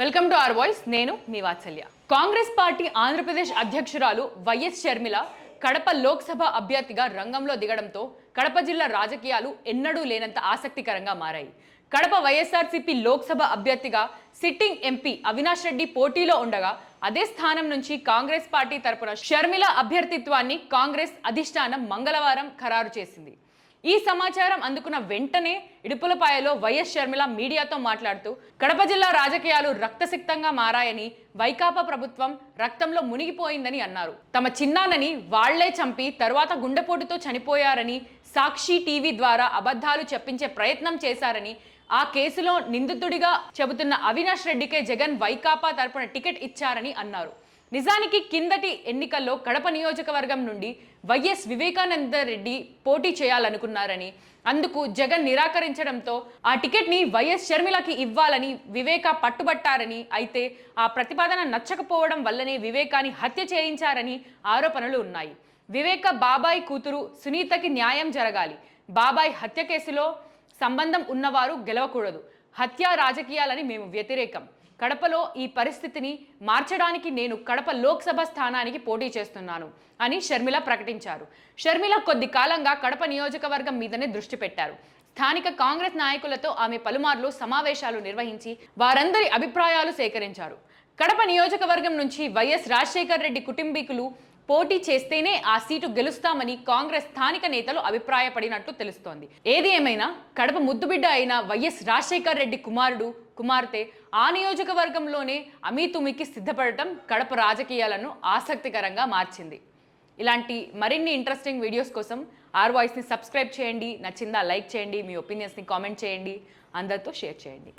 Welcome to our voice. నేను మీ వాత్సల్య. Congress party Andhra Pradesh అధ్యక్షురాలు YS Sharmila Kadapa Lok Sabha అభ్యర్థిగా రంగంలో దిగడంతో కడప జిల్లా రాజకీయాలు ఎన్నడూ లేనంత ఆసక్తికరంగా మారాయి. కడప వైఎస్ఆర్సీపీ లోక్సభ అభ్యర్థిగా సిట్టింగ్ ఎంపీ అవినాష్ రెడ్డి పోటీలో ఉండగా అదే స్థానం నుంచి కాంగ్రెస్ పార్టీ తరపున షర్మిల అభ్యర్థిత్వాన్ని కాంగ్రెస్ అధిష్టానం మంగళవారం ఖరారు చేసింది. ఈ సమాచారం అందుకున్న వెంటనే ఇడుపులపాయలో వైఎస్ షర్మిల మీడియాతో మాట్లాడుతూ కడప జిల్లా రాజకీయాలు రక్తసిక్తంగా మారాయని, వైకాపా ప్రభుత్వం రక్తంలో మునిగిపోయిందని అన్నారు. తమ చిన్నాన్నని వాళ్లే చంపి తరువాత గుండెపోటుతో చనిపోయారని, సాక్షి టీవీ ద్వారా అబద్ధాలు చెప్పించే ప్రయత్నం చేశారని, ఆ కేసులో నిందితుడిగా చెబుతున్న అవినాష్ రెడ్డికే జగన్ వైకాపా తరపున టికెట్ ఇచ్చారని అన్నారు. నిజానికి కిందటి ఎన్నికల్లో కడప నియోజకవర్గం నుండి వైఎస్ వివేకానంద రెడ్డి పోటీ చేయాలనుకున్నారని, అందుకు జగన్ నిరాకరించడంతో ఆ టికెట్ని వైఎస్ షర్మిలకి ఇవ్వాలని వివేక పట్టుబట్టారని, అయితే ఆ ప్రతిపాదన నచ్చకపోవడం వల్లనే వివేకాని హత్య చేయించారని ఆరోపణలు ఉన్నాయి. వివేక బాబాయ్ కూతురు సునీతకి న్యాయం జరగాలి, బాబాయ్ హత్య కేసులో సంబంధం ఉన్నవారు గెలవకూడదు, హత్య రాజకీయాలని మేము వ్యతిరేకం, కడపలో ఈ పరిస్థితిని మార్చడానికి నేను కడప లోక్సభ స్థానానికి పోటీ చేస్తున్నాను అని షర్మిల ప్రకటించారు. షర్మిల కొద్ది కాలంగా కడప నియోజకవర్గం మీదనే దృష్టి పెట్టారు. స్థానిక కాంగ్రెస్ నాయకులతో ఆమె పలుమార్లు సమావేశాలు నిర్వహించి వారందరి అభిప్రాయాలు సేకరించారు. కడప నియోజకవర్గం నుంచి వైఎస్ రాజశేఖర్ రెడ్డి కుటుంబీకులు పోటీ చేస్తేనే ఆ సీటు గెలుస్తామని కాంగ్రెస్ స్థానిక నేతలు అభిప్రాయపడినట్టు తెలుస్తోంది. ఏది ఏమైనా కడప ముద్దుబిడ్డ అయిన వైఎస్ రాజశేఖర్ రెడ్డి కుమార్తె ఆ నియోజకవర్గంలోనే అమీతుమికి సిద్ధపడటం కడప రాజకీయాలను ఆసక్తికరంగా మార్చింది. ఇలాంటి మరిన్ని ఇంట్రెస్టింగ్ వీడియోస్ కోసం ఆర్ వాయిస్ని సబ్స్క్రైబ్ చేయండి. నచ్చిందా లైక్ చేయండి, మీ ఒపీనియన్స్ని కామెంట్ చేయండి, అందరితో షేర్ చేయండి.